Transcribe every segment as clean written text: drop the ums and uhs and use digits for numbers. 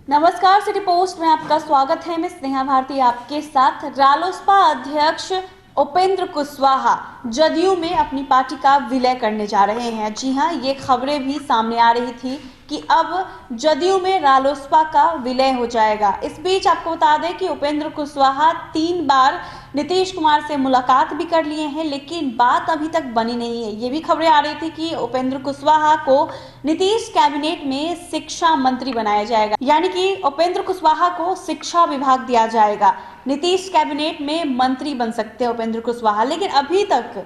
नमस्कार, city post में आपका स्वागत है। मैं स्नेहा भारती आपके साथ। रालोसपा अध्यक्ष उपेंद्र कुशवाहा जदयू में अपनी पार्टी का विलय करने जा रहे हैं। जी हां, ये खबरें भी सामने आ रही थी कि अब जदयू में रालोसपा का विलय हो जाएगा। इस बीच आपको बता दें कि उपेंद्र कुशवाहा 3 बार नीतीश कुमार से मुलाकात भी कर लिए हैं, लेकिन बात अभी तक बनी नहीं है। ये भी खबरें आ रही थी कि उपेंद्र कुशवाहा को नीतीश कैबिनेट में शिक्षा मंत्री बनाया जाएगा, यानी कि उपेंद्र कुशवाहा को शिक्षा विभाग दिया जाएगा। नीतीश कैबिनेट में मंत्री बन सकते हैं उपेंद्र कुशवाहा, लेकिन अभी तक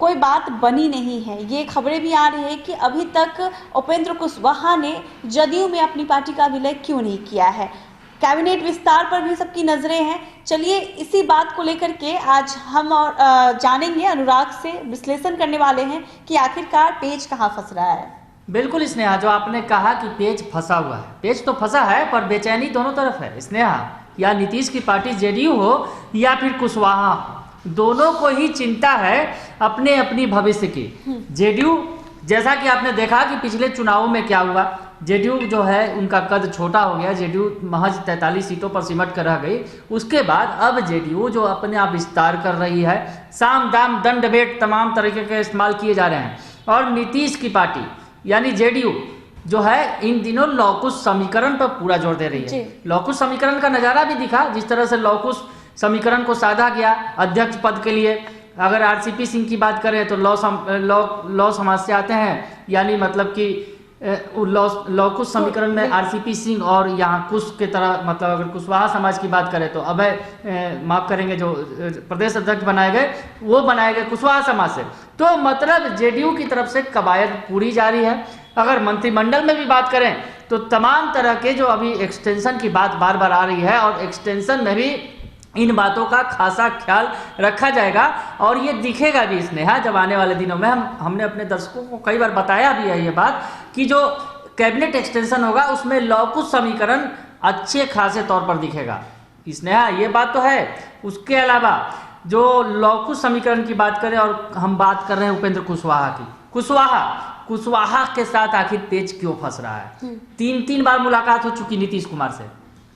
कोई बात बनी नहीं है। ये खबरें भी आ रही है कि अभी तक उपेंद्र कुशवाहा ने जदयू में अपनी पार्टी का विलय क्यों नहीं किया है। कैबिनेट विस्तार पर भी सबकी नजरें हैं। चलिए, इसी बात को लेकर के आज हम और जानेंगे, अनुराग से विश्लेषण करने वाले हैं कि आखिरकार पेच कहाँ फंस रहा है। बिल्कुल स्नेहा, जो आपने कहा कि पेच फंसा हुआ है, पेच तो फंसा है पर बेचैनी दोनों तरफ है स्नेहा। या नीतीश की पार्टी जेडीयू हो या फिर कुशवाहा, दोनों को ही चिंता है अपने अपनी भविष्य की। जेडीयू, जैसा कि आपने देखा कि पिछले चुनावों में क्या हुआ, जेडीयू जो है उनका कद छोटा हो गया, जेडीयू महज 43 सीटों पर सिमट कर रह गई। उसके बाद अब जेडीयू जो अपने आप विस्तार कर रही है, साम दाम दंड भेंट तमाम तरीके के इस्तेमाल किए जा रहे हैं। और नीतीश की पार्टी यानी जेडीयू जो है इन दिनों लौकुश समीकरण पर पूरा जोर दे रही है। लौकुश समीकरण का नजारा भी दिखा, जिस तरह से लौकुश समीकरण को साधा गया अध्यक्ष पद के लिए। अगर आरसीपी सिंह की बात करें तो लौ समाज से आते हैं, यानी मतलब कि लौकुश समीकरण में आरसीपी सिंह और यहाँ कुश के तरह, मतलब अगर कुशवाहा समाज की बात करें तो अभय माफ करेंगे जो प्रदेश अध्यक्ष बनाए गए, वो बनाए गए कुशवाहा समाज से। तो मतलब जेडीयू की तरफ से कवायद पूरी जारी है। अगर मंत्रिमंडल में भी बात करें तो तमाम तरह के जो अभी एक्सटेंशन की बात बार बार आ रही है, और एक्सटेंशन में भी इन बातों का खासा ख्याल रखा जाएगा। और ये दिखेगा भी स्नेहा, जब आने वाले दिनों में हमने अपने दर्शकों को कई बार बताया भी है ये बात कि जो कैबिनेट एक्सटेंशन होगा उसमें लौकुश समीकरण अच्छे खासे तौर पर दिखेगा स्नेहा, ये बात तो है। उसके अलावा जो लौकुश समीकरण की बात करें, और हम बात कर रहे हैं उपेंद्र कुशवाहा की, कुशवाहा के साथ आखिर पेच क्यों फंस रहा है। 3 बार मुलाकात हो चुकी नीतीश कुमार से।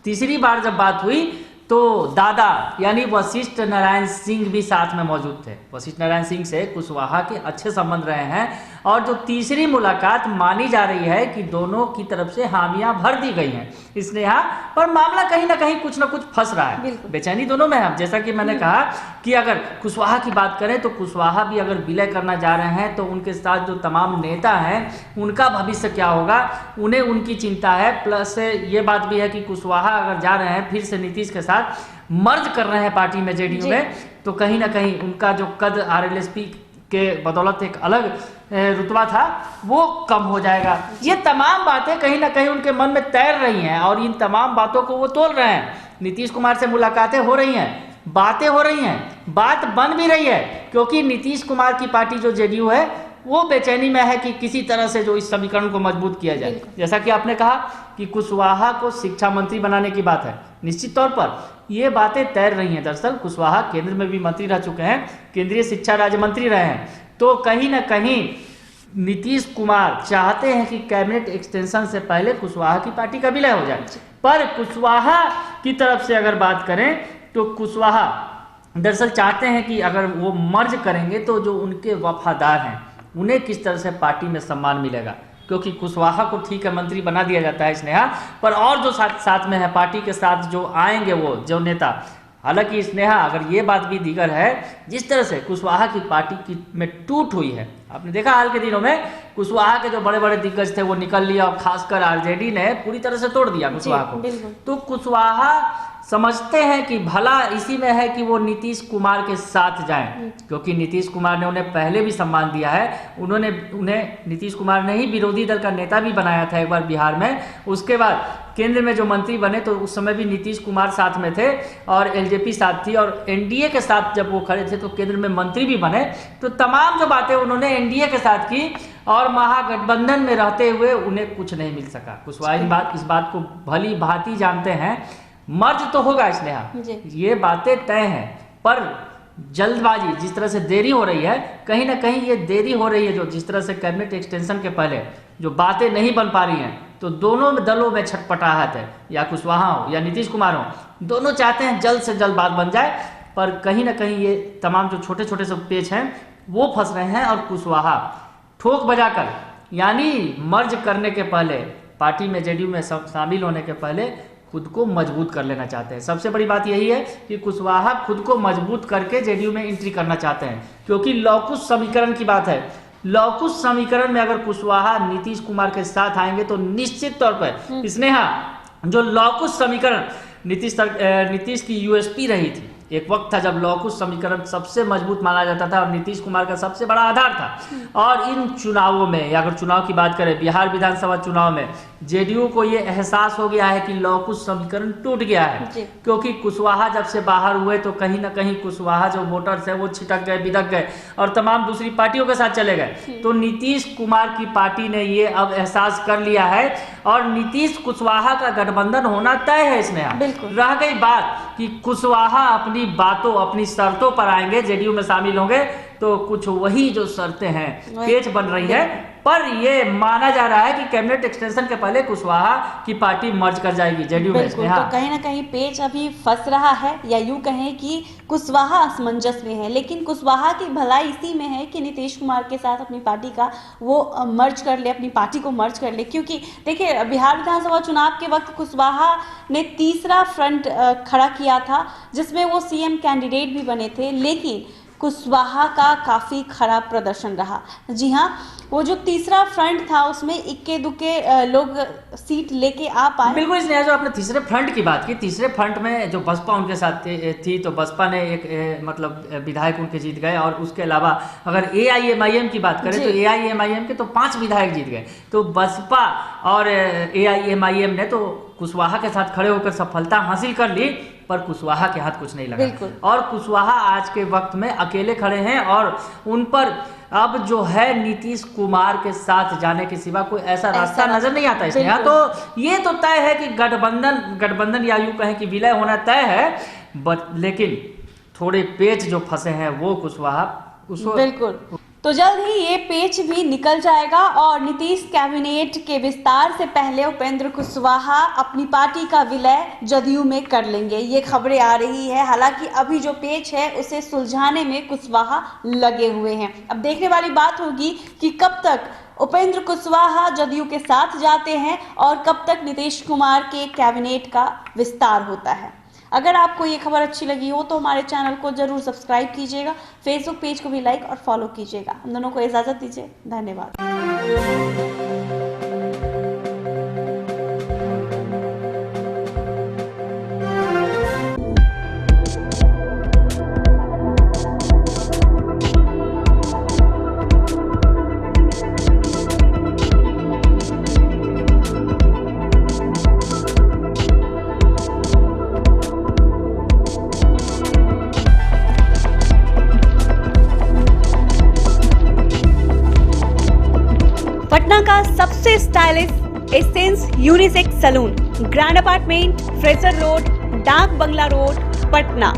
तीसरी बार जब बात हुई तो दादा यानी वशिष्ठ नारायण सिंह भी साथ में मौजूद थे। वशिष्ठ नारायण सिंह से कुशवाहा के अच्छे संबंध रहे हैं, और जो तीसरी मुलाकात मानी जा रही है कि दोनों की तरफ से हामियां भर दी गई हैं स्नेहा, पर मामला कहीं ना कहीं कुछ ना कुछ फंस रहा है। बेचैनी दोनों में है। जैसा कि मैंने कहा कि अगर कुशवाहा की बात करें तो कुशवाहा भी अगर विलय करना जा रहे हैं तो उनके साथ जो तमाम नेता हैं उनका भविष्य क्या होगा, उन्हें उनकी चिंता है। प्लस ये बात भी है कि कुशवाहा अगर जा रहे हैं फिर से नीतीश के साथ मर्ज कर रहे हैं पार्टी में जेडीयू में, तो कहीं ना कहीं उनका जो कद आरएलएसपी के बदौलत एक अलग रुतबा था वो कम हो जाएगा। ये तमाम बातें कहीं ना कहीं उनके मन में तैर रही हैं, और इन तमाम बातों को वो तोल रहे हैं। नीतीश कुमार से मुलाकातें हो रही हैं, बातें हो रही हैं, बात बन भी रही है, क्योंकि नीतीश कुमार की पार्टी जो जेडीयू है वो बेचैनी में है कि किसी तरह से जो इस समीकरण को मजबूत किया जाए। जैसा कि आपने कहा कि कुशवाहा को शिक्षा मंत्री बनाने की बात है, निश्चित तौर पर ये बातें तैर रही हैं। दरअसल कुशवाहा केंद्र में भी मंत्री रह चुके हैं, केंद्रीय शिक्षा राज्य मंत्री रहे हैं, तो कहीं ना कहीं नीतीश कुमार चाहते हैं कि कैबिनेट एक्सटेंशन से पहले कुशवाहा की पार्टी का विलय हो जाए। पर कुशवाहा की तरफ से अगर बात करें तो कुशवाहा दरअसल चाहते हैं कि अगर वो मर्ज करेंगे तो जो उनके वफादार हैं उन्हें किस तरह से पार्टी में सम्मान मिलेगा, क्योंकि कुशवाहा को ठीक है मंत्री बना दिया जाता है स्नेहा, पर और जो साथ में है पार्टी के साथ जो आएंगे वो जो नेता, हालांकि स्नेहा अगर ये बात भी दीगर है जिस तरह से कुशवाहा की पार्टी की में टूट हुई है, आपने देखा हाल के दिनों में कुशवाहा के जो बड़े बड़े दिग्गज थे वो निकल लिया, और खासकर आरजेडी ने पूरी तरह से तोड़ दिया कुशवाहा को। तो कुशवाहा समझते हैं कि भला इसी में है कि वो नीतीश कुमार के साथ जाएं, क्योंकि नीतीश कुमार ने उन्हें पहले भी सम्मान दिया है। उन्हें नीतीश कुमार ने ही विरोधी दल का नेता भी बनाया था एक बार बिहार में। उसके बाद केंद्र में जो मंत्री बने तो उस समय भी नीतीश कुमार साथ में थे और एलजेपी साथ थी, और एनडीए के साथ जब वो खड़े थे तो केंद्र में मंत्री भी बने। तो तमाम जो बातें उन्होंने एनडीए के साथ की, और महागठबंधन में रहते हुए उन्हें कुछ नहीं मिल सका। कुशवाहा इस बात को भली भांति जानते हैं। मर्ज तो होगा स्नेहा, ये बातें तय हैं, पर जल्दबाजी जिस तरह से देरी हो रही है, कहीं ना कहीं ये देरी हो रही है जो जिस तरह से कैबिनेट एक्सटेंशन के पहले जो बातें नहीं बन पा रही हैं, तो दोनों दलों में छटपटाहट है, या कुशवाहा हो या नीतीश कुमार हो, दोनों चाहते हैं जल्द से जल्द बात बन जाए। पर कहीं ना कहीं ये तमाम जो छोटे छोटे सब पेच हैं वो फंस रहे हैं, और कुशवाहा ठोक बजाकर यानी मर्ज करने के पहले, पार्टी में जेडीयू में शामिल होने के पहले खुद को मजबूत कर लेना चाहते हैं। सबसे बड़ी बात यही है कि कुशवाहा खुद को मजबूत करके जेडीयू में एंट्री करना चाहते हैं, क्योंकि लौकुश समीकरण की बात है। लौकुश समीकरण में अगर कुशवाहा नीतीश कुमार के साथ आएंगे तो निश्चित तौर पर स्नेहा, जो लौकुश समीकरण नीतीश की यूएसपी रही थी, एक वक्त था जब लौकुश समीकरण सबसे मजबूत माना जाता था और नीतीश कुमार का सबसे बड़ा आधार था। और इन चुनावों में, या अगर चुनाव की बात करें, बिहार विधानसभा चुनाव में जेडीयू को ये एहसास हो गया है कि लौकुश समीकरण टूट गया है, क्योंकि कुशवाहा जब से बाहर हुए तो कहीं ना कहीं कुशवाहा जो वोटर्स है वो छिटक गए, बिदक गए और तमाम दूसरी पार्टियों के साथ चले गए। तो नीतीश कुमार की पार्टी ने ये अब एहसास कर लिया है और नीतीश कुशवाहा का गठबंधन होना तय है। इसमें रह गई बात कि कुशवाहा अपनी बातों, अपनी शर्तों पर आएंगे, जेडीयू में शामिल होंगे, तो कुछ वही जो शर्तें हैं पेच बन रही है। पर ये माना जा रहा है कि कैबिनेट एक्सटेंशन के पहले कुशवाहा की पार्टी मर्ज कर जाएगी जेडीयू में। तो कहीं ना कहीं पेच अभी फंस रहा है, या यूं कहें कि कुशवाहा असमंजस में है, लेकिन कुशवाहा की भलाई इसी में है कि नीतीश कुमार के साथ अपनी पार्टी का वो मर्ज कर ले, अपनी पार्टी को मर्ज कर ले। क्योंकि देखिए, बिहार विधानसभा चुनाव के वक्त कुशवाहा ने तीसरा फ्रंट खड़ा किया था, जिसमें वो सीएम कैंडिडेट भी बने थे, लेकिन कुशवाहा का काफ़ी खराब प्रदर्शन रहा। जी हाँ, वो जो तीसरा फ्रंट था उसमें इक्के दुक्के लोग सीट लेके आ पाए। बिल्कुल, इसने जो आपने तीसरे फ्रंट की बात की, तीसरे फ्रंट में जो बसपा उनके साथ थी, तो बसपा ने एक मतलब विधायक उनके जीत गए। और उसके अलावा अगर एआईएमआईएम की बात करें तो एआईएमआईएम के तो 5 विधायक जीत गए। तो बसपा और एआईएमआईएम ने तो कुशवाहा के साथ खड़े होकर सफलता हासिल कर ली, पर कुशवाहा के हाथ कुछ नहीं लगा। और कुशवाहा आज के वक्त में अकेले खड़े हैं और उन पर अब जो है नीतीश कुमार के साथ जाने के सिवा कोई ऐसा रास्ता नजर नहीं आता इसमें। हाँ, तो ये तो तय है कि गठबंधन या यूं कहें कि विलय होना तय है, लेकिन थोड़े पेच जो फंसे हैं वो कुशवाहा बिल्कुल, तो जल्द ही ये पेच भी निकल जाएगा और नीतीश कैबिनेट के विस्तार से पहले उपेंद्र कुशवाहा अपनी पार्टी का विलय जदयू में कर लेंगे, ये खबरें आ रही है। हालांकि अभी जो पेच है उसे सुलझाने में कुशवाहा लगे हुए हैं। अब देखने वाली बात होगी कि कब तक उपेंद्र कुशवाहा जदयू के साथ जाते हैं और कब तक नीतीश कुमार के कैबिनेट का विस्तार होता है। अगर आपको ये खबर अच्छी लगी हो तो हमारे चैनल को जरूर सब्सक्राइब कीजिएगा, फेसबुक पेज को भी लाइक और फॉलो कीजिएगा। हम दोनों को इजाजत दीजिए, धन्यवाद। पटना का सबसे stylish essence unisex salon, grand apartment, Fraser road, Dak Bungalow road, Patna.